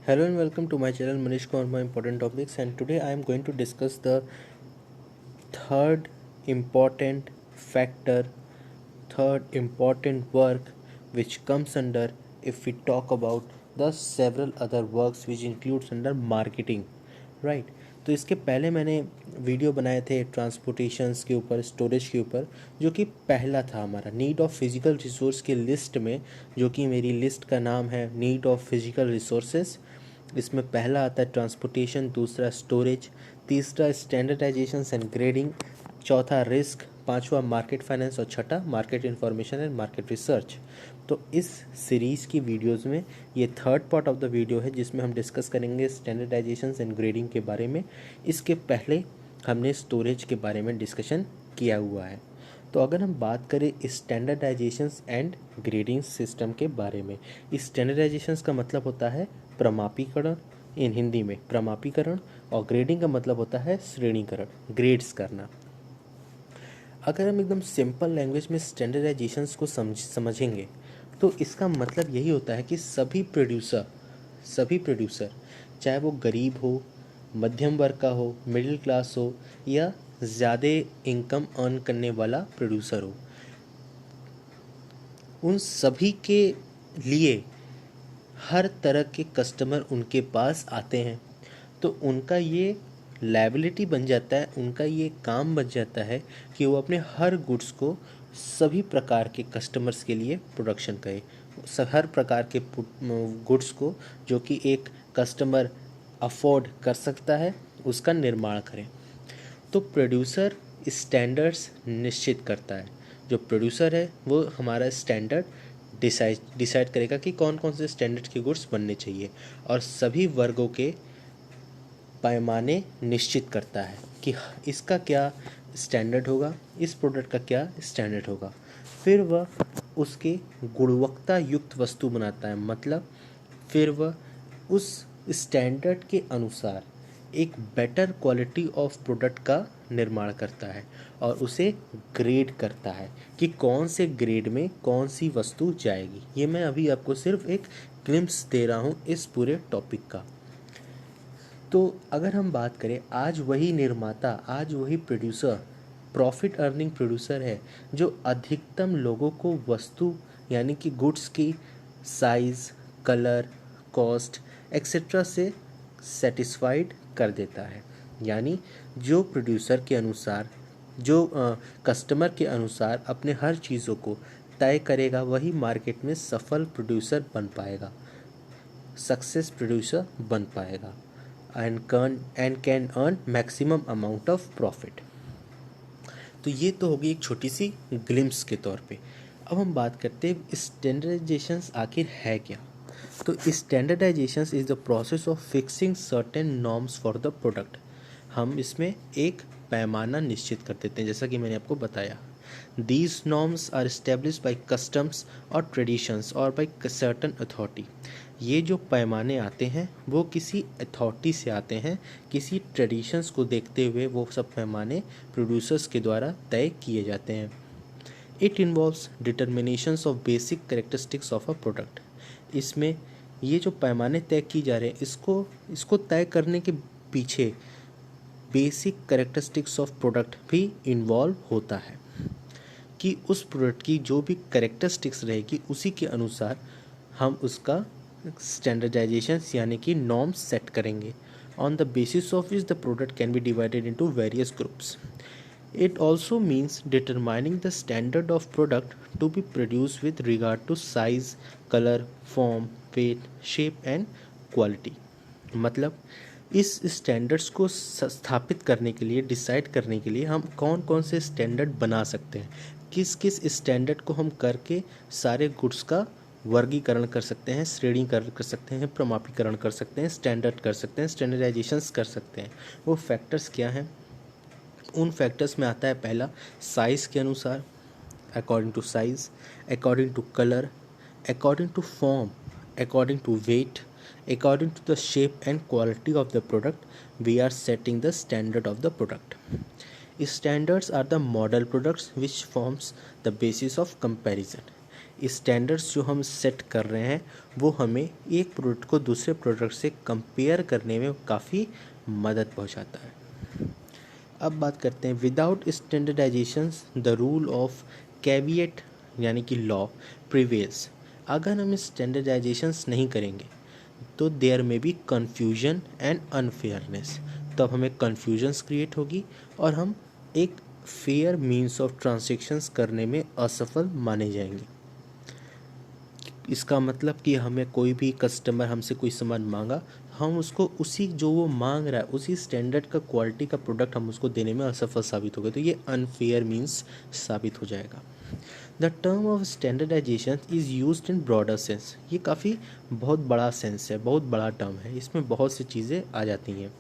Hello and welcome to my channel Manish Kumar my important topics, and today I am going to discuss the third important factor, third important work which comes under if we talk about the several other works which includes under marketing, right? तो इसके पहले मैंने video बनाए थे ट्रांसपोर्टेशंस के ऊपर, storage के ऊपर, जो कि पहला था हमारा नीड ऑफ फिजिकल रिसोर्स की लिस्ट में, जो कि मेरी लिस्ट का नाम है नीड ऑफ फिजिकल रिसोर्सेज। इसमें पहला आता है ट्रांसपोर्टेशन, दूसरा स्टोरेज, तीसरा स्टैंडर्डाइजेशन एंड ग्रेडिंग, चौथा रिस्क, पांचवा मार्केट फाइनेंस और छठा market information and market research. तो इस सीरीज़ की वीडियोस में ये third part of the video है जिसमें हम डिस्कस करेंगे स्टैंडर्डाइजेशन एंड ग्रेडिंग के बारे में। इसके पहले हमने स्टोरेज के बारे में डिस्कशन किया हुआ है। तो अगर हम बात करें स्टैंडर्डाइजेशन एंड ग्रेडिंग सिस्टम के बारे में, स्टैंडर्डाइजेशन का मतलब होता है प्रमापीकरण, इन हिंदी में प्रमापीकरण, और ग्रेडिंग का मतलब होता है श्रेणीकरण, ग्रेड्स करना। अगर हम एकदम सिंपल लैंग्वेज में स्टैंडर्डाइजेशंस को समझेंगे तो इसका मतलब यही होता है कि सभी प्रोड्यूसर चाहे वो गरीब हो, मध्यम वर्ग का हो, मिडिल क्लास हो, या ज़्यादा इनकम अर्न करने वाला प्रोड्यूसर हो, उन सभी के लिए हर तरह के कस्टमर उनके पास आते हैं। तो उनका ये लायबिलिटी बन जाता है, उनका ये काम बन जाता है कि वो अपने हर गुड्स को सभी प्रकार के कस्टमर्स के लिए प्रोडक्शन करें, हर प्रकार के गुड्स को जो कि एक कस्टमर अफोर्ड कर सकता है उसका निर्माण करें। तो प्रोड्यूसर स्टैंडर्ड्स निश्चित करता है। जो प्रोड्यूसर है वो हमारा स्टैंडर्ड डिसाइड करेगा कि कौन कौन से स्टैंडर्ड के गुड्स बनने चाहिए, और सभी वर्गों के पैमाने निश्चित करता है कि इसका क्या स्टैंडर्ड होगा, इस प्रोडक्ट का क्या स्टैंडर्ड होगा। फिर वह उसके गुणवत्ता युक्त वस्तु बनाता है, मतलब फिर वह उस स्टैंडर्ड के अनुसार एक बेटर क्वालिटी ऑफ प्रोडक्ट का निर्माण करता है और उसे ग्रेड करता है कि कौन से ग्रेड में कौन सी वस्तु जाएगी। ये मैं अभी आपको सिर्फ एक ग्लिम्स दे रहा हूँ इस पूरे टॉपिक का। तो अगर हम बात करें, आज वही निर्माता, आज वही प्रोड्यूसर प्रॉफिट अर्निंग प्रोड्यूसर है जो अधिकतम लोगों को वस्तु यानी कि गुड्स की साइज़, कलर, कॉस्ट एक्सेट्रा से सेटिस्फाइड कर देता है। यानी जो प्रोड्यूसर के अनुसार, जो कस्टमर के अनुसार अपने हर चीज़ों को तय करेगा, वही मार्केट में सफल प्रोड्यूसर बन पाएगा, सक्सेस प्रोड्यूसर बन पाएगा, and can earn maximum amount of profit. तो ये तो होगी एक छोटी सी ग्लिम्स के तौर पे। अब हम बात करते हैं स्टैंडर्डाइजेशंस आखिर है क्या। तो standardisation is the process of fixing certain norms for the product. हम इसमें एक पैमाना निश्चित कर देते हैं, जैसा कि मैंने आपको बताया। These norms are establish by customs और ट्रेडिशंस और बाई सर्टन अथॉरिटी। ये जो पैमाने आते हैं वो किसी अथॉरिटी से आते हैं, किसी ट्रेडिशंस को देखते हुए वो सब पैमाने प्रोड्यूसर्स के द्वारा तय किए जाते हैं। It involves determinations of basic characteristics of a product. इसमें ये जो पैमाने तय की जा रहे हैं, इसको तय करने के पीछे बेसिक कैरेक्टरिस्टिक्स ऑफ प्रोडक्ट भी इन्वॉल्व होता है कि उस प्रोडक्ट की जो भी कैरेक्टरिस्टिक्स रहेगी उसी के अनुसार हम उसका स्टैंडर्डाइजेशन यानी कि नॉर्म्स सेट करेंगे। On the basis of which the product can be divided into various groups. It also means determining the standard of product to be produced with regard to size, color, form, weight, shape and quality। मतलब इस standards को स्थापित करने के लिए, decide करने के लिए हम कौन कौन से स्टैंडर्ड बना सकते हैं, किस किस स्टैंडर्ड को हम करके सारे गुड्स का वर्गीकरण कर सकते हैं, श्रेणीकरण कर सकते हैं, प्रमापीकरण कर सकते हैं, स्टैंडर्ड कर सकते हैं, स्टैंडर्डाइजेशंस कर सकते हैं। वो फैक्टर्स क्या हैं? उन फैक्टर्स में आता है पहला साइज़ के अनुसार, according to size, according to colour, according to form, according to weight, according to the shape and quality of the product we are setting the standard of the product. Standards are the model products which forms the basis of comparison. Standards जो हम set कर रहे हैं वो हमें एक product को दूसरे प्रोडक्ट से कंपेयर करने में काफ़ी मदद पहुंचाता है। अब बात करते हैं without standardisations the rule of caveat यानी कि लॉ प्रिवेल्स। अगर हम स्टैंडर्डाइजेशंस नहीं करेंगे तो देयर में बी कन्फ्यूजन एंड अनफेयरनेस, तब हमें कन्फ्यूजन्स क्रिएट होगी और हम एक फेयर मीन्स ऑफ ट्रांजैक्शंस करने में असफल माने जाएंगे। इसका मतलब कि हमें कोई भी कस्टमर हमसे कोई सामान मांगा, हम उसको उसी जो वो मांग रहा है उसी स्टैंडर्ड का क्वालिटी का प्रोडक्ट हम उसको देने में असफल साबित हो गए तो ये अनफेयर मीन्स साबित हो जाएगा। The term of standardisation is used in broader sense. ये काफ़ी बहुत बड़ा सेंस है, बहुत बड़ा टर्म है, इसमें बहुत सी चीज़ें आ जाती हैं।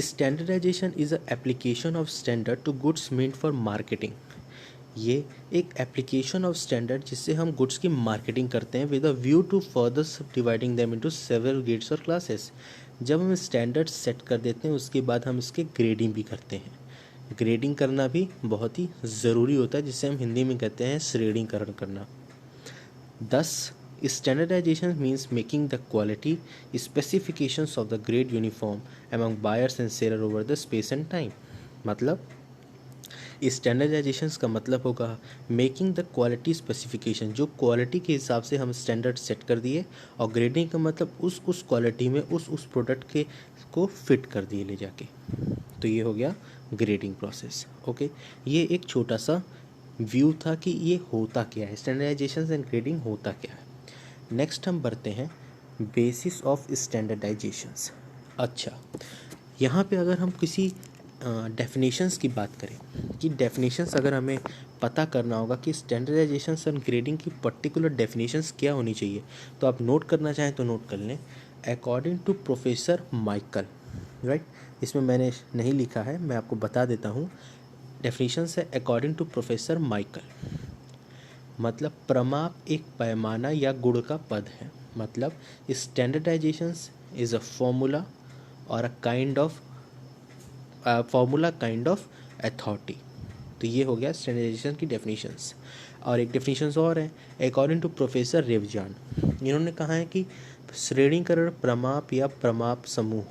Standardisation is a application of standard to goods meant for marketing. ये एक एप्लीकेशन ऑफ स्टैंडर्ड जिससे हम गुड्स की मार्केटिंग करते हैं with a view to further subdividing them into several grades और क्लासेस। जब हम स्टैंडर्ड सेट कर देते हैं उसके बाद हम इसके ग्रेडिंग भी करते हैं। ग्रेडिंग करना भी बहुत ही ज़रूरी होता है जिसे हम हिंदी में कहते हैं श्रेणीकरण करना। दस standardisation means making the quality specifications of the grade uniform among buyers and seller over the space and time. मतलब स्टैंडर्डाइजेशंस का मतलब होगा मेकिंग द क्वालिटी स्पेसिफिकेशन, जो क्वालिटी के हिसाब से हम स्टैंडर्ड सेट कर दिए, और ग्रेडिंग का मतलब उस क्वालिटी में उस प्रोडक्ट के को फिट कर दिए ले जाके। तो ये हो गया ग्रेडिंग प्रोसेस। ओके, ये एक छोटा सा व्यू था कि ये होता क्या है, स्टैंडर्डाइजेशन एंड ग्रेडिंग होता क्या है। नेक्स्ट हम बढ़ते हैं बेसिस ऑफ स्टैंडर्डाइजेशंस। अच्छा, यहाँ पे अगर हम किसी डेफिनेशंस की बात करें कि डेफिनेशंस अगर हमें पता करना होगा कि स्टैंडर्डाइजेशंस एंड ग्रेडिंग की पर्टिकुलर डेफिनेशंस क्या होनी चाहिए, तो आप नोट करना चाहें तो नोट कर लें। According to professor Michael, right, इसमें मैंने नहीं लिखा है, मैं आपको बता देता हूँ। डेफिनेशंस है अकॉर्डिंग टू प्रोफेसर माइकल, मतलब प्रमाप एक पैमाना या गुण का पद है। मतलब स्टैंडर्डाइजेशंस इज़ अ फॉर्मूला और a kind of kind of authority. तो ये हो गया स्टैंडर्डाइजेशन की डेफिनेशंस। और एक डेफिनेशंस और है अकॉर्डिंग टू प्रोफेसर रेवजान। इन्होंने कहा है कि श्रेणीकरण प्रमाप या प्रमाप समूह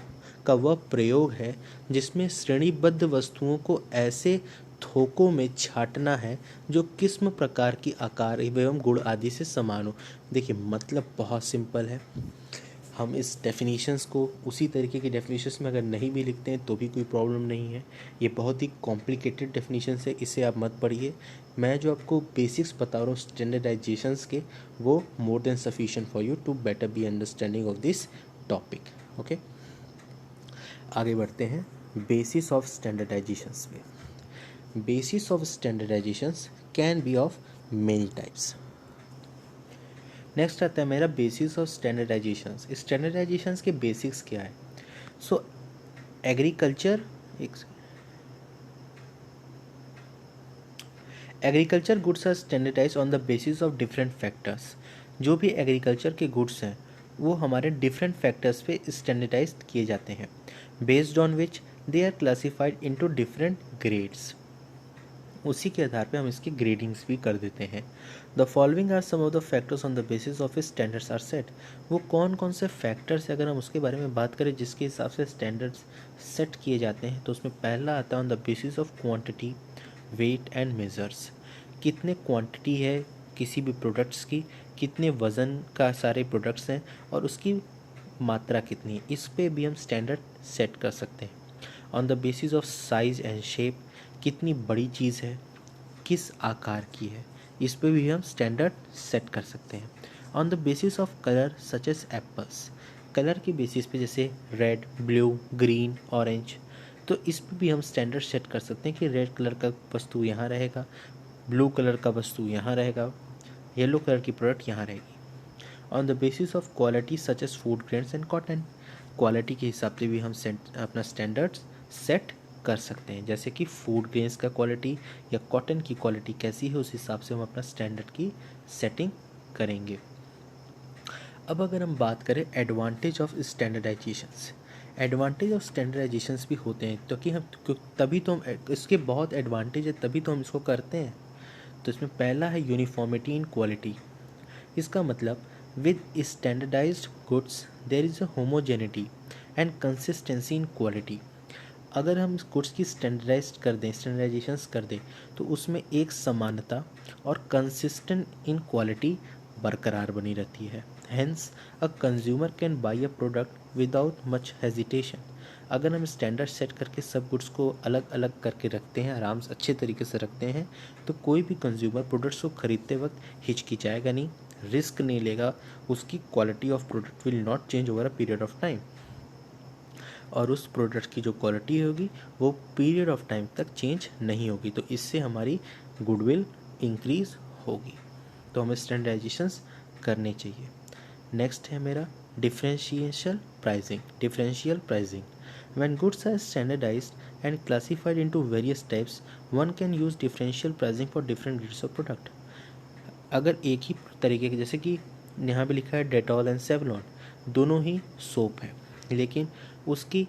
का वह प्रयोग है जिसमें श्रेणीबद्ध वस्तुओं को ऐसे थोकों में छांटना है जो किस्म प्रकार की आकार एवं गुण आदि से समान हो। देखिए मतलब बहुत सिंपल है, हम इस डेफिनेशंस को उसी तरीके की डेफिनेशंस में अगर नहीं भी लिखते हैं तो भी कोई प्रॉब्लम नहीं है। ये बहुत ही कॉम्प्लिकेटेड डेफिनेशंस है, इसे आप मत पढ़िए। मैं जो आपको बेसिक्स बता रहा हूँ स्टैंडर्डाइजेशंस के, वो more than sufficient for you to better be understanding of this topic. Okay, आगे बढ़ते हैं बेसिस ऑफ स्टैंडर्डाइजेशंस पे। Basis of standardisations can be of many types. Next आता है मेरा बेसिस ऑफ स्टैंडर्डाइजेशंस। स्टैंडर्डाइजेशंस के बेसिक्स क्या है? So agriculture goods are standardise on the basis of different factors. जो भी एग्रीकल्चर के गुड्स हैं वो हमारे डिफरेंट फैक्टर्स पे स्टैंडर्डाइज किए जाते हैं, based on which they are classified into different grades. उसी के आधार पे हम इसकी ग्रेडिंग्स भी कर देते हैं। The following are some of the factors on the basis of standards are set. वो कौन कौन से फैक्टर्स अगर हम उसके बारे में बात करें जिसके हिसाब से स्टैंडर्ड्स सेट किए जाते हैं, तो उसमें पहला आता है on the basis of quantity, weight and measures. कितने क्वांटिटी है किसी भी प्रोडक्ट्स की, कितने वज़न का सारे प्रोडक्ट्स हैं और उसकी मात्रा कितनी है, इस पे भी हम स्टैंडर्ड सेट कर सकते हैं। On the basis of size and shape, कितनी बड़ी चीज़ है, किस आकार की है, इस पे भी हम स्टैंडर्ड सेट कर सकते हैं। On the basis of colour such as apples, colour के बेसिस पे जैसे रेड, ब्लू, ग्रीन, ऑरेंज, तो इस पे भी हम स्टैंडर्ड सेट कर सकते हैं कि रेड कलर का वस्तु यहाँ रहेगा, ब्लू कलर का वस्तु यहाँ रहेगा, येलो कलर की प्रोडक्ट यहाँ रहेगी। On the basis of quality such as food grains and cotton, quality के हिसाब से भी हम अपना स्टैंडर्ड सेट कर सकते हैं, जैसे कि फूड ग्रेन्स का क्वालिटी या कॉटन की क्वालिटी कैसी है उस हिसाब से हम अपना स्टैंडर्ड की सेटिंग करेंगे। अब अगर हम बात करें एडवांटेज ऑफ स्टैंडर्डाइजेशंस, एडवांटेज ऑफ स्टैंडर्डाइजेशंस भी होते हैं, तो कि हम तभी तो हम इसके बहुत एडवांटेज है तभी तो हम इसको करते हैं। तो इसमें पहला है यूनिफॉर्मिटी इन क्वालिटी। इसका मतलब with standardised goods there is a homogeneity and consistency in quality. अगर हम गुड्स की स्टैंडर्डाइजेशंस कर दें तो उसमें एक समानता और कंसिस्टेंट इन क्वालिटी बरकरार बनी रहती है। Hence a consumer can buy a product without much hesitation. अगर हम स्टैंडर्ड सेट करके सब गुड्स को अलग अलग करके रखते हैं, आराम से अच्छे तरीके से रखते हैं, तो कोई भी कंज्यूमर प्रोडक्ट्स को खरीदते वक्त हिचकिचाएगा नहीं, रिस्क नहीं लेगा, उसकी quality of product will not change over a period of time, और उस प्रोडक्ट की जो क्वालिटी होगी वो पीरियड ऑफ टाइम तक चेंज नहीं होगी। तो इससे हमारी गुडविल इंक्रीज होगी। तो हमें स्टैंडर्डाइजेशंस करने चाहिए। नेक्स्ट है मेरा differential pricing. When goods are standardised and classified into various types, one can use differential pricing for different grades of product. अगर एक ही तरीके के, जैसे कि यहाँ पे लिखा है डेटॉल एंड सेवलॉन, दोनों ही सोप है, लेकिन उसकी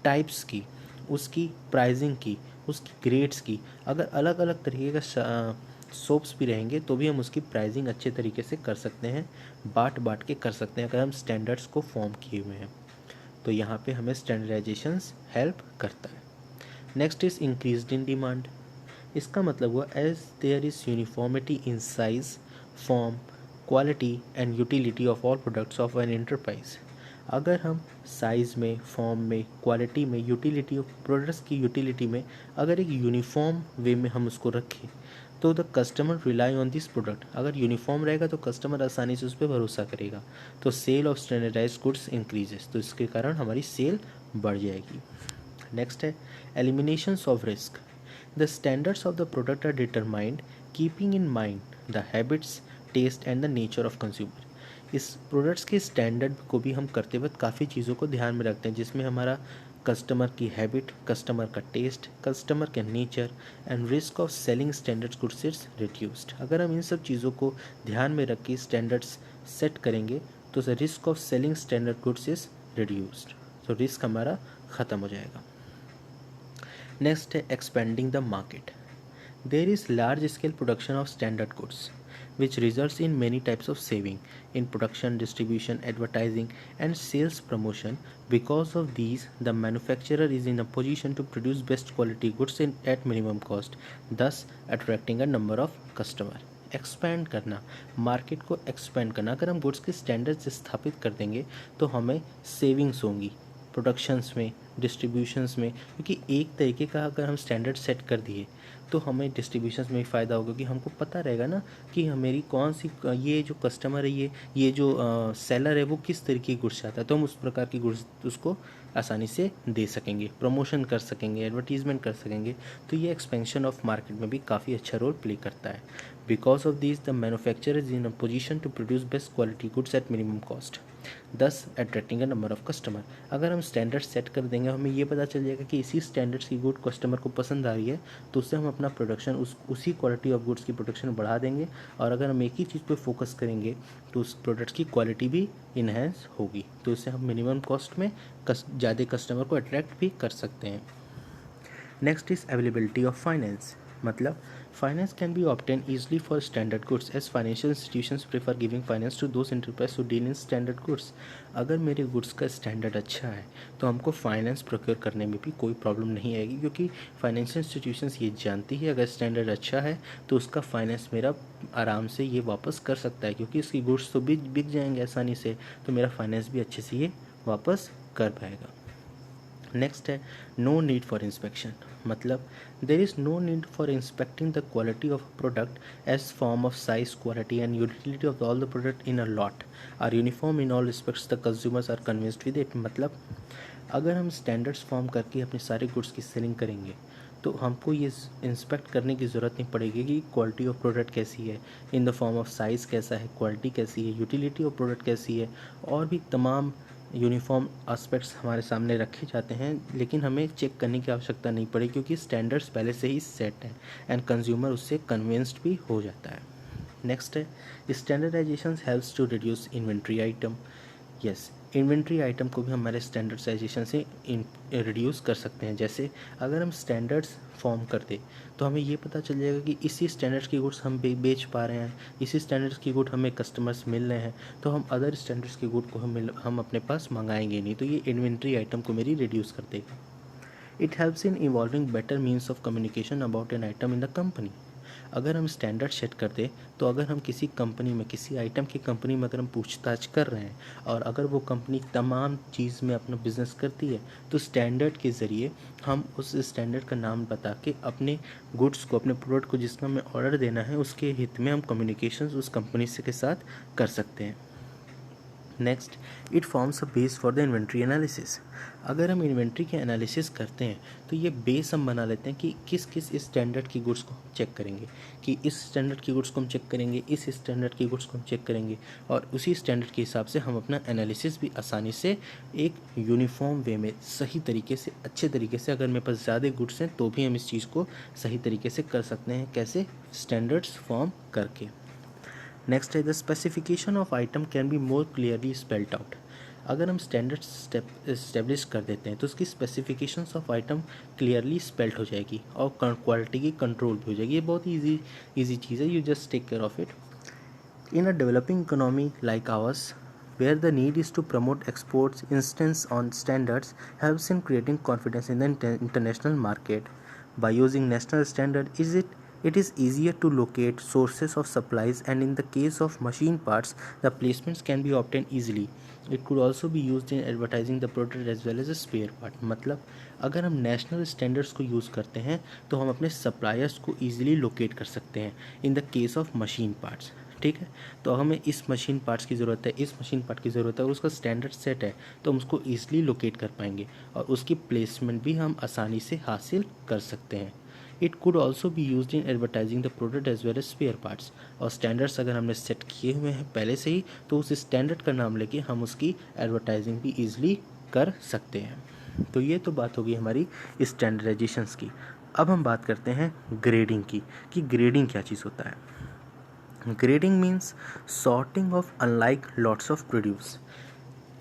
टाइप्स की, उसकी प्राइसिंग की, उसकी ग्रेड्स की अगर अलग अलग तरीके का सोप्स भी रहेंगे तो भी हम उसकी प्राइसिंग अच्छे तरीके से कर सकते हैं, बांट के कर सकते हैं, अगर हम स्टैंडर्ड्स को फॉर्म किए हुए हैं। तो यहाँ पे हमें स्टैंडर्डाइजेशंस हेल्प करता है। Next is increased in demand. इसका मतलब हुआ as there is uniformity in size, form, quality and utility of all products of an enterprise. अगर हम साइज़ में, फॉर्म में, क्वालिटी में, यूटिलिटी ऑफ प्रोडक्ट्स की यूटिलिटी में अगर एक यूनिफॉर्म वे में हम उसको रखें तो the customer rely on this product. अगर यूनिफॉर्म रहेगा तो कस्टमर आसानी से उस पर भरोसा करेगा, तो sale of standardised goods increases, तो इसके कारण हमारी सेल बढ़ जाएगी। नेक्स्ट है eliminations of risk. The standards of the product are determined keeping in mind the habits, taste and the nature of consumer. इस प्रोडक्ट्स के स्टैंडर्ड को भी हम करते वक्त काफ़ी चीज़ों को ध्यान में रखते हैं, जिसमें हमारा कस्टमर की हैबिट, कस्टमर का टेस्ट, कस्टमर का nature and risk of selling standards goods is reduced. अगर हम इन सब चीज़ों को ध्यान में रख के स्टैंडर्ड्स सेट करेंगे तो risk of selling standard goods is reduced, तो रिस्क हमारा ख़त्म हो जाएगा। नेक्स्ट है expending the market. There is large scale production of standard goods which results in many types of saving in production, distribution, advertising and sales promotion. Because of these, the manufacturer is in a position to produce best quality goods at minimum cost, thus attracting a number of customer. Expand करना, market को expand करना। अगर हम goods के standards स्थापित कर देंगे तो हमें सेविंग्स होंगी प्रोडक्शंस में, डिस्ट्रीब्यूशंस में, क्योंकि एक तरीके का अगर हम स्टैंडर्ड सेट कर दिए तो हमें डिस्ट्रीब्यूशंस में भी फ़ायदा होगा, क्योंकि हमको पता रहेगा ना कि मेरी कौन सी, ये जो कस्टमर है, ये जो सेलर है वो किस तरीके की गुड्स चाहता है, तो हम उस प्रकार की गुड्स उसको आसानी से दे सकेंगे, प्रमोशन कर सकेंगे, एडवर्टीजमेंट कर सकेंगे। तो ये एक्सपेंशन ऑफ मार्केट में भी काफ़ी अच्छा रोल प्ले करता है। Because of this the manufacturer is in a position to produce best quality goods at minimum cost, thus attracting a number of customer. अगर हम स्टैंडर्ड सेट कर देंगे, हमें ये पता चल जाएगा कि इसी स्टैंडर्ड्स की गुड कस्टमर को पसंद आ रही है, तो उससे हम अपना प्रोडक्शन उसी क्वालिटी ऑफ गुड्स की प्रोडक्शन बढ़ा देंगे। और अगर हम एक ही चीज़ पे फोकस करेंगे तो उस प्रोडक्ट्स की क्वालिटी भी इन्हेंस होगी, तो इससे हम मिनिमम कॉस्ट में ज़्यादा कस्टमर को अट्रैक्ट भी कर सकते हैं। Next is availability of finance. मतलब finance can be obtain easily for standard goods as financial institutions prefer giving finance to those enterprise to deal in standard goods. अगर मेरे गुड्स का स्टैंडर्ड अच्छा है तो हमको फाइनेंस प्रोक्योर करने में भी कोई प्रॉब्लम नहीं आएगी, क्योंकि फाइनेंशियल इंस्टीट्यूशंस ये जानती है अगर स्टैंडर्ड अच्छा है तो उसका फाइनेंस मेरा आराम से ये वापस कर सकता है, क्योंकि इसकी गुड्स तो बिक जाएंगे आसानी से, तो मेरा फाइनेंस भी अच्छे से ये वापस कर पाएगा। नेक्स्ट है नो नीड फॉर इंस्पेक्शन। मतलब there is no need for inspecting the quality of product as form of size, quality and utility of all the product in a lot are uniform in all respects, the consumers are convinced with it. मतलब अगर हम standards form करके अपने सारे goods की selling करेंगे तो हमको ये इंस्पेक्ट करने की ज़रूरत नहीं पड़ेगी कि क्वालिटी ऑफ प्रोडक्ट कैसी है, in the form of size कैसा है, क्वालिटी कैसी है, यूटिलिटी ऑफ प्रोडक्ट कैसी है, और भी तमाम यूनिफॉर्म एस्पेक्ट्स हमारे सामने रखे जाते हैं, लेकिन हमें चेक करने की आवश्यकता नहीं पड़ेगी, क्योंकि स्टैंडर्ड्स पहले से ही सेट हैं एंड कंज्यूमर उससे कन्विंस्ड भी हो जाता है। नेक्स्ट है standardisation helps to reduce inventory item. Yes, inventory item को भी हमारे स्टैंडर्डाइजेशन से रिड्यूस कर सकते हैं। जैसे अगर हम स्टैंडर्ड्स फॉर्म कर दें तो हमें ये पता चल जाएगा कि इसी स्टैंडर्ड्स की गुड्स हम बेच पा रहे हैं, इसी स्टैंडर्ड्स की गुड हमें कस्टमर्स मिल रहे हैं, तो हम अदर स्टैंडर्ड्स की गुड को हम अपने पास मंगाएंगे नहीं। तो ये इन्वेंट्री आइटम को मेरी रिड्यूस कर देगा। It helps in evolving better means of communication about an item in the company. अगर हम स्टैंडर्ड सेट कर दें तो अगर हम किसी कंपनी में, किसी आइटम की कंपनी में अगर हम पूछताछ कर रहे हैं और अगर वो कंपनी तमाम चीज़ में अपना बिजनेस करती है तो स्टैंडर्ड के ज़रिए हम उस स्टैंडर्ड का नाम बता के अपने गुड्स को, अपने प्रोडक्ट को जिसका हमें ऑर्डर देना है उसके हित में हम कम्युनिकेशन उस कंपनी से के साथ कर सकते हैं। Next, it forms a base for the inventory analysis. अगर हम इन्वेंट्री के एनालिसिस करते हैं तो ये बेस हम बना लेते हैं कि किस किस स्टैंडर्ड की गुड्स को हम चेक करेंगे, कि इस स्टैंडर्ड की गुड्स को हम चेक करेंगे, इस स्टैंडर्ड की गुड्स को हम चेक करेंगे, और उसी स्टैंडर्ड के हिसाब से हम अपना एनालिसिस भी आसानी से एक यूनिफॉर्म वे में, सही तरीके से, अच्छे तरीके से, अगर मेरे पास ज़्यादा गुड्स हैं तो भी हम इस चीज़ को सही तरीके से कर सकते हैं। कैसे? स्टैंडर्ड्स फॉर्म करके। नेक्स्ट है the specification of item can be more clearly spelled out. अगर हम स्टैंडर्ड इस्टेब्लिश कर देते हैं तो उसकी specifications of item clearly spelled हो जाएगी और क्वालिटी की कंट्रोल भी हो जाएगी। ये बहुत ही ईजी चीज़ है, you just take care of it. In a developing economy like ours, where the need is to promote exports, insistence on standards helps in creating confidence in the international market. By using national standard, it is easier to locate sources of supplies, and in the case of machine parts, the placements can be obtained easily. It could also be used in advertising the product as well as a spare part. मतलब अगर हम national standards को use करते हैं तो हम अपने suppliers को ईजिली लोकेट कर सकते हैं इन the case of machine parts. ठीक है, तो हमें इस मशीन पार्ट्स की ज़रूरत है, इस मशीन पार्ट की ज़रूरत है और उसका स्टैंडर्ड सेट है तो हम उसको ईजिली लोकेट कर पाएंगे और उसकी प्लेसमेंट भी हम आसानी से हासिल कर सकते हैं। It could also be use in advertising the product as well as spare parts. और स्टैंडर्ड्स अगर हमने सेट किए हुए हैं पहले से ही तो उस स्टैंडर्ड का नाम लेके हम उसकी एडवर्टाइजिंग भी ईजिली कर सकते हैं। तो ये तो बात होगी हमारी स्टैंडर्डाइजेशंस की। अब हम बात करते हैं ग्रेडिंग की, कि ग्रेडिंग क्या चीज़ होता है। Grading means sorting of unlike lots of produce.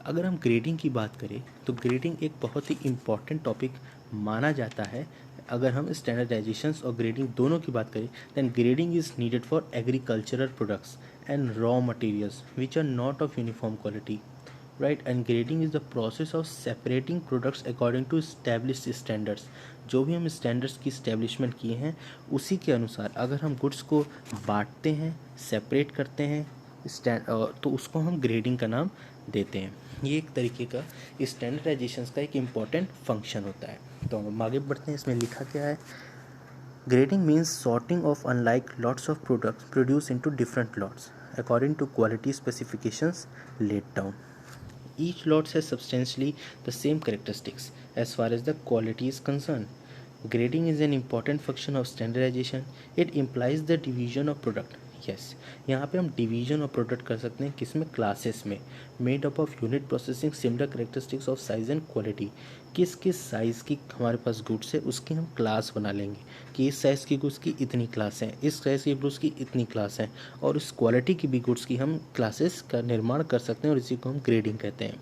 अगर हम ग्रेडिंग की बात करें तो ग्रेडिंग एक बहुत ही इम्पॉर्टेंट टॉपिक माना जाता है। अगर हम स्टैंडर्डाइजेशंस और ग्रेडिंग दोनों की बात करें then grading is needed for agricultural products and raw materials which are not of uniform quality, right. And grading is the process of separating products according to established standards. जो भी हम स्टैंडर्ड्स की establishment किए हैं उसी के अनुसार अगर हम गुड्स को बांटते हैं, सेपरेट करते हैं तो उसको हम ग्रेडिंग का नाम देते हैं। ये एक तरीके का स्टैंडर्डाइजेशंस का एक इम्पॉर्टेंट फंक्शन होता है। तो हम आगे बढ़ते हैं, इसमें लिखा क्या है। Grading means sorting of unlike lots of products produce into different lots according to quality specifications laid down. Each lot has substantially the same characteristics as far as the quality is concerned. Grading is an important function of standardization. It implies the division of product. Yes, यहाँ पे हम division of product कर सकते हैं, किसमें? Classes में। Made up of unit processing similar characteristics of size and quality. किस किस साइज़ की हमारे पास गुड्स है उसकी हम क्लास बना लेंगे कि इस साइज़ की गुड्स की इतनी क्लास हैं, इस साइज़ की गुड्स की इतनी क्लास हैं, और इस क्वालिटी की भी गुड्स की हम क्लासेस का निर्माण कर सकते हैं और इसी को हम ग्रेडिंग कहते हैं।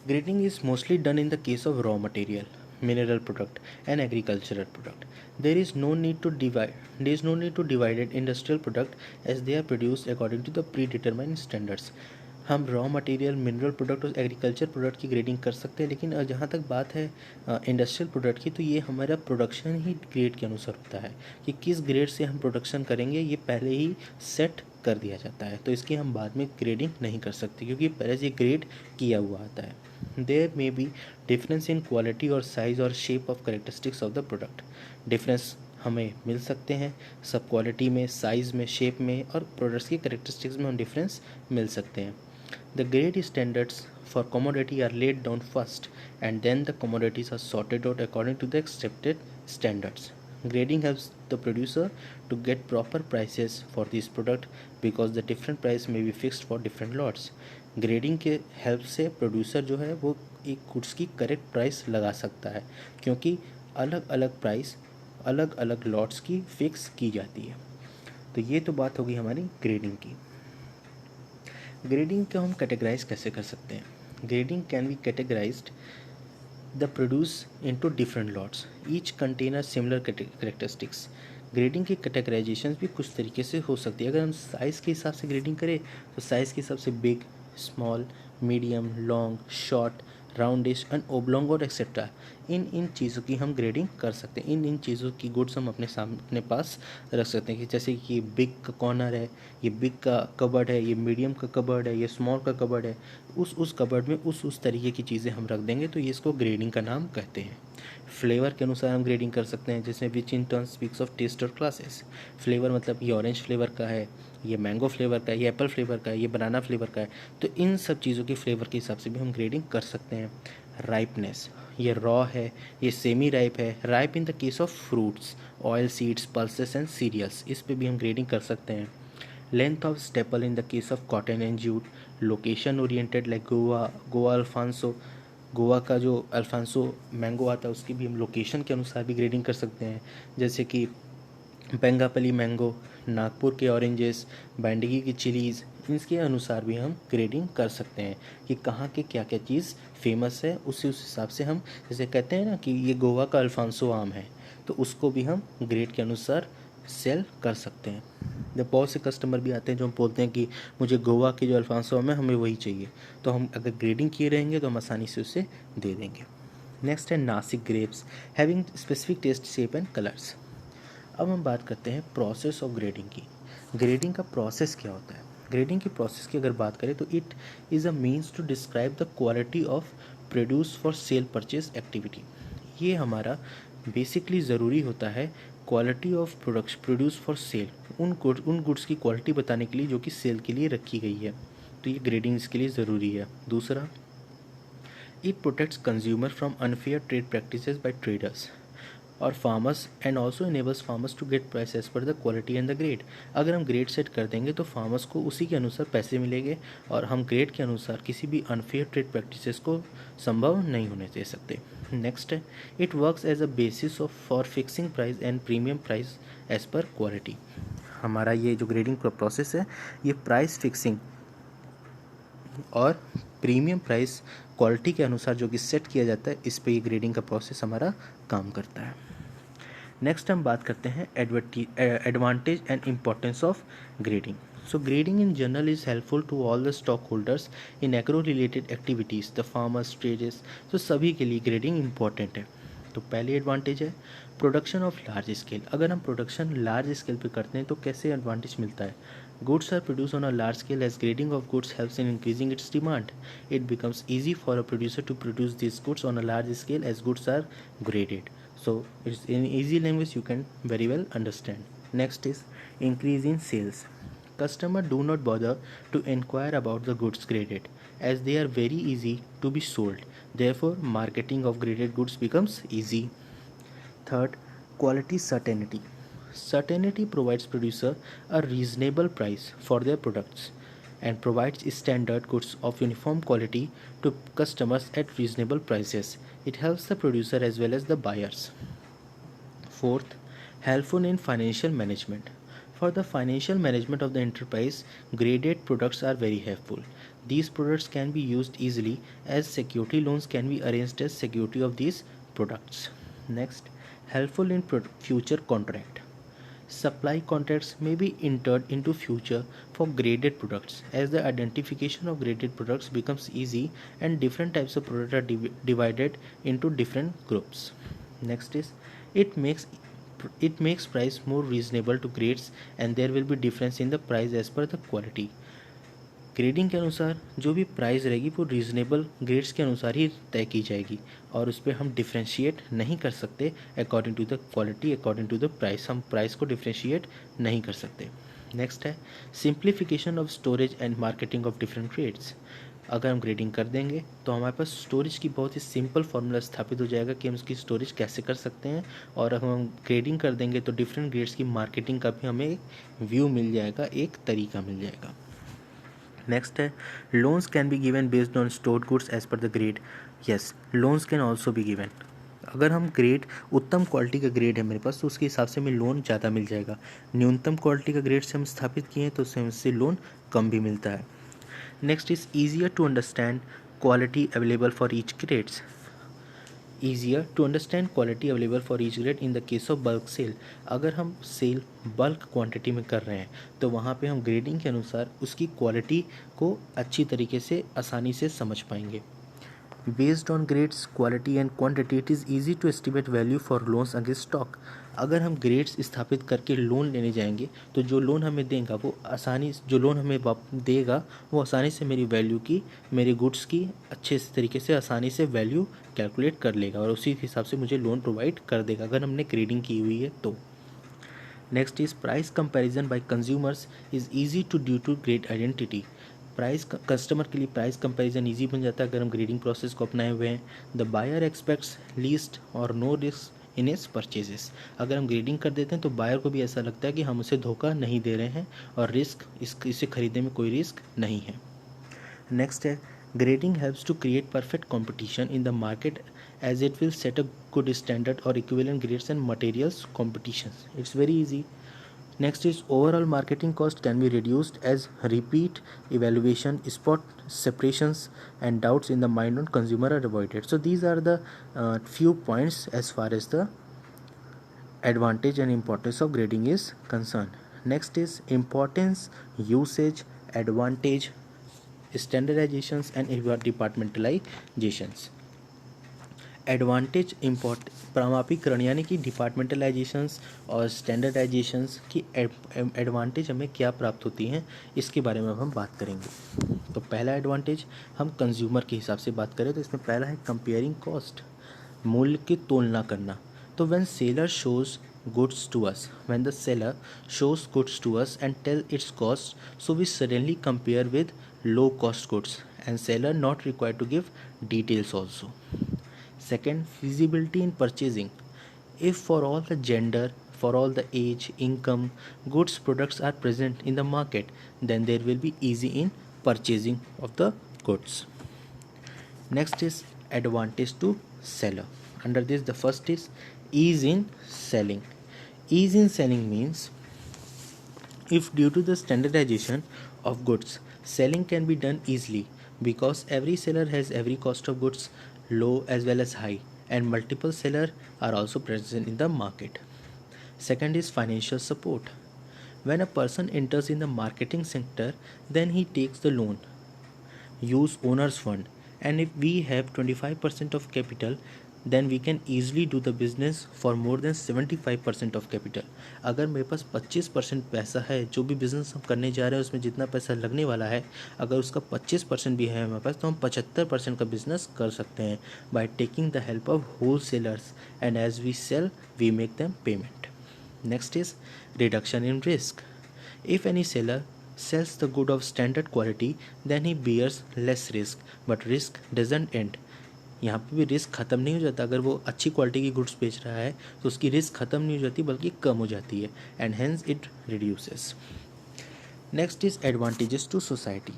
Grading is mostly done in the case of raw material, mineral product and agricultural product. There is no need to divide industrial product as they are produced according to the predetermined standards. हम raw material, mineral product और agriculture product की grading कर सकते हैं, लेकिन जहाँ तक बात है इंडस्ट्रियल प्रोडक्ट की तो ये हमारा प्रोडक्शन ही ग्रेड के अनुसार होता है कि किस ग्रेड से हम प्रोडक्शन करेंगे, ये पहले ही सेट कर दिया जाता है। तो इसकी हम बाद में ग्रेडिंग नहीं कर सकते क्योंकि पहले से ग्रेड किया हुआ आता है। There may be difference in quality और साइज़ और shape of characteristics of the product. Difference हमें मिल सकते हैं सब क्वालिटी में, साइज़ में, शेप में, और प्रोडक्ट्स की करेक्टरिस्टिक्स में हम डिफरेंस मिल सकते हैं। The grade standards for commodity are laid down first and then the commodities are sorted out according to the accepted standards. Grading helps the producer to get proper prices for this product because the different price may be fixed for different lots. Grading के help से producer जो है वो एक goods की correct price लगा सकता है क्योंकि अलग अलग प्राइस अलग अलग लॉट्स की फिक्स की जाती है। तो ये तो बात होगी हमारी ग्रेडिंग की। ग्रेडिंग को हम कैटेगराइज कैसे कर सकते हैं? Grading can be categorised the produce into different lots each container similar characteristics। Grading की कैटेगराइजेशन भी कुछ तरीके से हो सकती है। अगर हम साइज़ के हिसाब से ग्रेडिंग करें तो साइज़ के हिसाब से big, small, medium, long, short, roundish and oblong और एक्सेट्रा इन चीज़ों की हम ग्रेडिंग कर सकते हैं। इन चीज़ों की गुड्स हम अपने पास रख सकते हैं कि जैसे कि ये बिग का कॉर्नर है, ये बिग का कबर्ड है, ये मीडियम का कबर्ड है, ये स्मॉल का कबर्ड है। उस कबर्ड में उस तरीके की चीज़ें हम रख देंगे तो ये इसको ग्रेडिंग का नाम कहते हैं। फ्लेवर के अनुसार हम ग्रेडिंग कर सकते हैं, जैसे which in turn speaks of taste और क्लासेस। फ्लेवर मतलब ये ऑरेंज फ्लेवर का है, ये मैंगो फ्लेवर का है, ये एप्पल फ्लेवर का है, ये बनाना फ्लेवर का है। तो इन सब चीज़ों के फ्लेवर के हिसाब से भी हम ग्रेडिंग कर सकते हैं। राइपनेस, ये रॉ है, ये सेमी राइप है। Ripe in the case of fruits, oil seeds, pulses and cereals, इस पे भी हम ग्रेडिंग कर सकते हैं। Length of staple in the case of cotton and jute. Location oriented like Goa Alphonso, Goa का जो अल्फांसो मैंगो आता है उसकी भी हम लोकेशन के अनुसार भी ग्रेडिंग कर सकते हैं। जैसे कि बेंगापली मैंगो, नागपुर के ऑरेंजेस, बैंडगी की चिलीज़, इसके अनुसार भी हम ग्रेडिंग कर सकते हैं कि कहाँ के क्या क्या चीज़ फेमस है। उस हिसाब से हम, जैसे कहते हैं ना कि ये गोवा का अल्फांसो आम है, तो उसको भी हम ग्रेड के अनुसार सेल कर सकते हैं। जब बहुत से कस्टमर भी आते हैं जो हम बोलते हैं कि मुझे गोवा की जो अल्फांसो आम है हमें वही चाहिए, तो हम अगर ग्रेडिंग किए रहेंगे तो हम आसानी से उसे दे देंगे। नेक्स्ट है Nashik grapes, having specific taste, shape and colours. अब हम बात करते हैं प्रोसेस ऑफ ग्रेडिंग की। ग्रेडिंग का प्रोसेस क्या होता है? ग्रेडिंग की प्रोसेस की अगर बात करें तो it is a means to describe the quality of produce for sale purchase activity. ये हमारा बेसिकली ज़रूरी होता है quality of produce for sale, उन गुड्स की क्वालिटी बताने के लिए जो कि सेल के लिए रखी गई है। तो ये ग्रेडिंग इसके लिए ज़रूरी है। दूसरा, it protects consumer from unfair trade practices by traders और farmers and also enables farmers to get price as per the quality and the grade. अगर हम ग्रेड सेट कर देंगे तो फार्मर्स को उसी के अनुसार पैसे मिलेंगे और हम ग्रेड के अनुसार किसी भी अनफेयर ट्रेड प्रैक्टिसेस को संभव नहीं होने दे सकते। नेक्स्ट है, it works as a basis of for fixing price and premium price as per quality. हमारा ये जो ग्रेडिंग का प्रोसेस है ये प्राइस फिक्सिंग और प्रीमियम प्राइस क्वालिटी के अनुसार जो कि सेट किया जाता है, इस पे ये ग्रेडिंग का प्रोसेस हमारा काम करता है। नेक्स्ट हम बात करते हैं advantage and importance of grading. So grading in general is helpful to all the stock holders in agro related activities, the farmers, traders. तो सभी के लिए ग्रेडिंग इंपॉर्टेंट है। तो पहली एडवांटेज है प्रोडक्शन ऑफ लार्ज स्केल। अगर हम प्रोडक्शन लार्ज स्केल पे करते हैं तो कैसे एडवांटेज मिलता है? Goods are produced on a large scale as grading of goods helps in increasing its demand. It becomes easy for a producer to produce these goods on a large scale as goods are graded. So it's in easy language you can very well understand. Next is increase in sales. Customer do not bother to inquire about the goods graded as they are very easy to be sold. Therefore, marketing of graded goods becomes easy. Third, quality certainty. Certainty provides producer a reasonable price for their products and provides standard goods of uniform quality to customers at reasonable prices. It helps the producer as well as the buyers. Fourth, helpful in financial management. For the financial management of the enterprise, graded products are very helpful. These products can be used easily as security loans can be arranged as security of these products. Next, helpful in future contract. Supply contracts may be entered into future for graded products as the identification of graded products becomes easy and different types of products are divided into different groups. Next is it makes it makes price more reasonable to grades and there will be difference in the price as per the quality. Grading के अनुसार जो भी price रहेगी वो reasonable grades के अनुसार ही तय की जाएगी और उस पर हम डिफ्रेंशिएट नहीं कर सकते according to the quality, according to the price. हम प्राइस को डिफ्रेंशिएट नहीं कर सकते। नेक्स्ट है simplification of storage and marketing of different grades. अगर हम ग्रेडिंग कर देंगे तो हमारे पास स्टोरेज की बहुत ही सिंपल फार्मूला स्थापित हो जाएगा कि हम उसकी स्टोरेज कैसे कर सकते हैं और अगर हम ग्रेडिंग कर देंगे तो डिफरेंट ग्रेड्स की मार्केटिंग का भी हमें एक व्यू मिल जाएगा, एक तरीका मिल जाएगा। नेक्स्ट है loans can be given based on stored goods as per the grade. Yes, loans can also be given. अगर हम ग्रेड उत्तम क्वालिटी का ग्रेड है मेरे पास तो उसके हिसाब से हमें लोन ज़्यादा मिल जाएगा। न्यूनतम क्वालिटी का ग्रेड से हम स्थापित किए हैं तो उससे लोन कम भी मिलता है। Next is easier to understand quality available for each grades. Easier to understand quality available for each grade in the case of bulk sale. अगर हम सेल बल्क क्वांटिटी में कर रहे हैं तो वहाँ पे हम ग्रेडिंग के अनुसार उसकी क्वालिटी को अच्छी तरीके से आसानी से समझ पाएंगे. Based on grades, quality and quantity, it is easy to estimate value for loans against stock. अगर हम ग्रेड्स स्थापित करके लोन लेने जाएंगे तो जो लोन हमें देगा वो आसानी से मेरी वैल्यू की, मेरे गुड्स की अच्छे तरीके से आसानी से वैल्यू कैलकुलेट कर लेगा और उसी हिसाब से मुझे लोन प्रोवाइड कर देगा अगर हमने ग्रेडिंग की हुई है तो. Next is price comparison by consumers is easy to due to grade identity. Price customer के लिए प्राइस कंपैरिजन ईजी बन जाता है अगर हम ग्रेडिंग प्रोसेस को अपनाए हुए हैं. The buyer expects least or no risk in his purchases. अगर हम ग्रेडिंग कर देते हैं तो बायर को भी ऐसा लगता है कि हम उसे धोखा नहीं दे रहे हैं और इसे खरीदने में कोई रिस्क नहीं है. नेक्स्ट है grading helps to create perfect competition in the market as it will set a good standard or equivalent grades and materials competitions. It's very easy. Next is overall marketing cost can be reduced as repeat evaluation, spot separations and doubts in the mind on consumer are avoided. So these are the few points as far as the advantage and importance of grading is concerned. Next is importance, usage, advantage, standardizations and departmentalizations. Advantage प्रामाणिकरण यानी कि डिपार्टमेंटलाइजेशंस और स्टैंडर्डाइजेशंस की advantage हमें क्या प्राप्त होती हैं इसके बारे में अब हम बात करेंगे. तो पहला एडवांटेज हम कंज्यूमर के हिसाब से बात करें तो इसमें पहला है कंपेयरिंग कॉस्ट, मूल्य की तुलना करना. तो when the seller shows goods to us and tell its cost, so we suddenly compare with low cost goods and seller not required to give details also. Second, feasibility in purchasing. If for all the gender, for all the age, income, goods products are present in the market, then there will be easy in purchasing of the goods. Next is advantage to seller. Under this, the first is ease in selling. Ease in selling means if due to the standardization of goods, selling can be done easily because every seller has every cost of goods low as well as high and multiple sellers are also present in the market. Second is financial support. When a person enters in the marketing sector, then he takes the loan, use owner's fund, and if we have 25% of capital, then we can easily do the business for more than 75% of capital. अगर मेरे पास 25% पैसा है, जो भी business हम करने जा रहे हैं उसमें जितना पैसा लगने वाला है, अगर उसका 25% भी है हमारे पास तो हम 75% का बिजनेस कर सकते हैं by taking the help of wholesalers and as we sell we make them payment. Next is reduction in risk. If any seller sells the good of standard quality, then he bears less risk, but risk doesn't end. यहाँ पे भी risk ख़त्म नहीं हो जाता. अगर वो अच्छी क्वालिटी की गुड्स बेच रहा है तो उसकी रिस्क ख़त्म नहीं हो जाती बल्कि कम हो जाती है and hence it reduces. Next is advantages to society.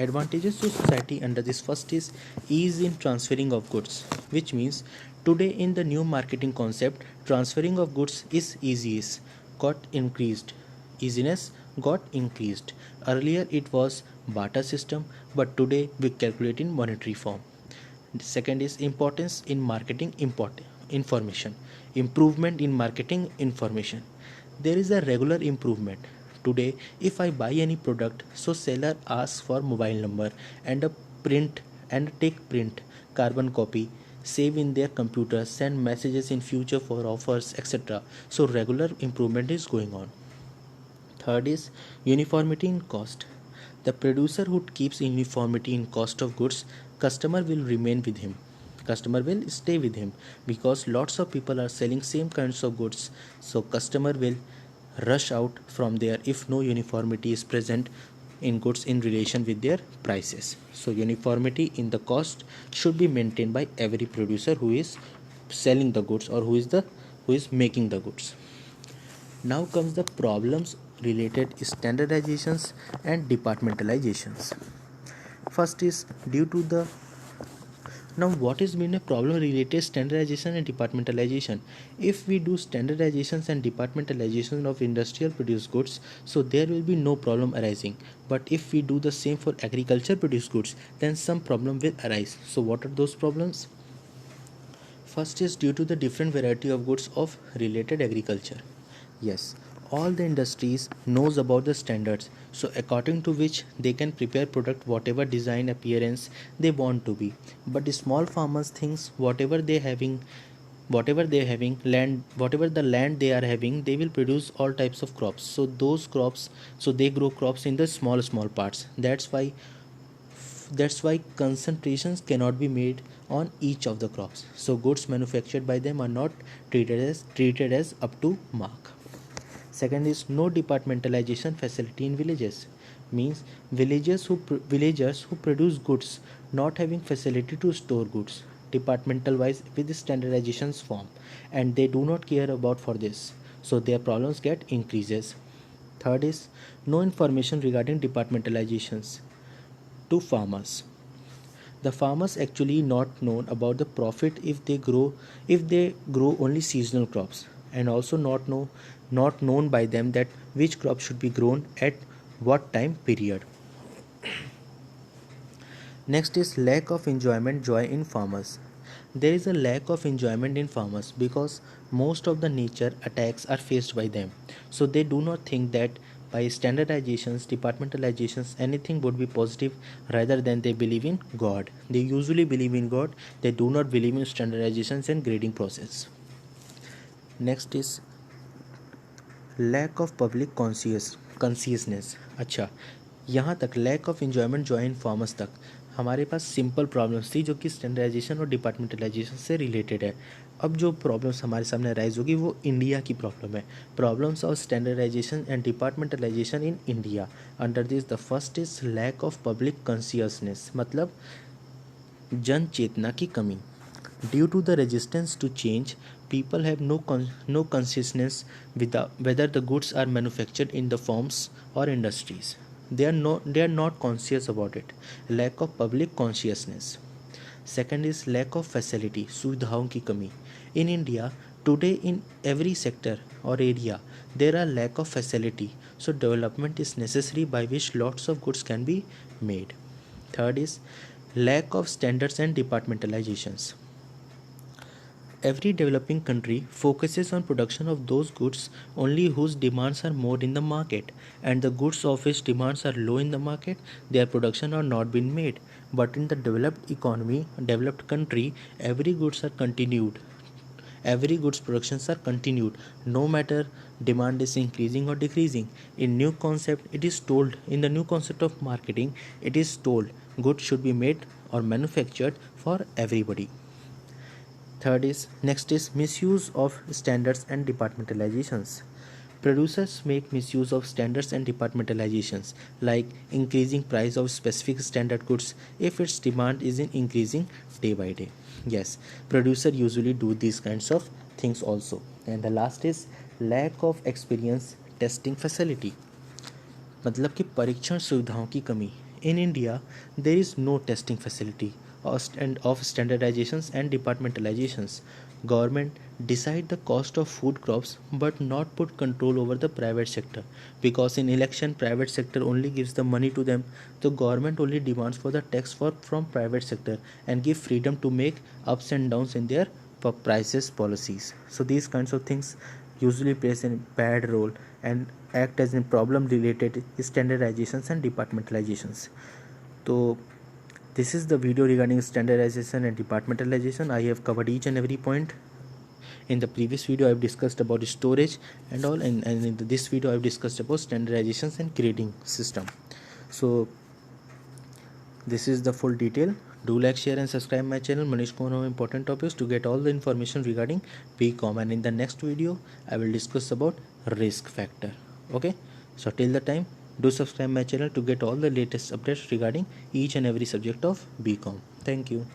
Advantages to society under this first is ease in transferring of goods, which means today in the new marketing concept, transferring of goods is easiness got increased. Earlier it was barter system, but today we calculate in monetary form. Second is importance in marketing information. Improvement in marketing information. There is a regular improvement. Today, if I buy any product, so seller asks for mobile number and a print and take print, carbon copy, save in their computer, send messages in future for offers, etc. So regular improvement is going on. Third is uniformity in cost. The producer who keeps uniformity in cost of goods, customer will remain with him. Customer will stay with him because lots of people are selling same kinds of goods. So customer will rush out from there if no uniformity is present in goods in relation with their prices. So uniformity in the cost should be maintained by every producer who is selling the goods or who is making the goods. Now comes the problems related standardizations and departmentalizations. First is due to the Now, what is been a problem related standardization and departmentalization? If we do standardizations and departmentalization of industrial produced goods, so there will be no problem arising. But if we do the same for agriculture produced goods, then some problem will arise. So what are those problems? First is due to the different variety of goods of related agriculture. Yes, all the industries knows about the standards, so according to which they can prepare product whatever design appearance they want to be. But the small farmers thinks whatever they having land, whatever the land they are having, they will produce all types of crops. So those crops, so they grow crops in the small parts. That's why concentrations cannot be made on each of the crops, so goods manufactured by them are not treated as up to mark. Second is no departmentalization facility in villages, means villagers who produce goods not having facility to store goods departmental wise with standardizations form, and they do not care about for this, so their problems get increases. Third is no information regarding departmentalizations to farmers. The farmers actually not known about the profit if they grow only seasonal crops, and also not known by them that which crop should be grown at what time period. Next is lack of enjoyment joy in farmers. There is a lack of enjoyment in farmers because most of the nature attacks are faced by them. So they do not think that by standardizations, departmentalizations, anything would be positive rather than they believe in God. They usually believe in God, they do not believe in standardizations and grading process. Next is lack of public consciousness. अच्छा, यहाँ तक lack of enjoyment joy in farmers तक हमारे पास simple problems थी जो कि standardisation और departmentalisation से रिलेटेड है. अब जो प्रॉब्लम्स हमारे सामने राइज होगी वो इंडिया की प्रॉब्लम है. Problems of standardisation and departmentalisation in India. Under this the first is lack of public consciousness, मतलब जन चेतना की कमी. Due to the resistance to change, people have no consciousness whether the goods are manufactured in the firms or industries. They are not conscious about it. Lack of public consciousness. Second is lack of facility, सुविधाओं की कमी. In India today, in every sector or area there are lack of facility, so development is necessary by which lots of goods can be made. Third is lack of standards and departmentalizations. Every developing country focuses on production of those goods only whose demands are more in the market, and the goods of which demands are low in the market, their production are not been made. But in the developed economy, developed country, every goods productions are continued, no matter demand is increasing or decreasing. In the new concept of marketing, it is told goods should be made or manufactured for everybody. Next is misuse of standards and departmentalizations. Producers make misuse of standards and departmentalizations, like increasing price of specific standard goods if its demand is increasing day by day. Yes, producer usually do these kinds of things also. And the last is lack of experience testing facility, मतलब कि परीक्षण सुविधाओं की कमी. In India, there is no testing facility of standardizations and departmentalizations. Government decide the cost of food crops but not put control over the private sector, because in election private sector only gives the money to them. So government only demands for the tax from private sector and give freedom to make ups and downs in their prices policies. So these kinds of things usually plays a bad role and act as a problem related standardizations and departmentalizations. So this is the video regarding standardization and departmentalization. I have covered each and every point. In the previous video I have discussed about storage and all, and in this video I have discussed about standardizations and grading system. So this is the full detail. Do like, share and subscribe my channel Manish Kumar on important topics to get all the information regarding BCom, and in the next video I will discuss about risk factor. Okay, so till the time, do subscribe my channel to get all the latest updates regarding each and every subject of BCom. Thank you.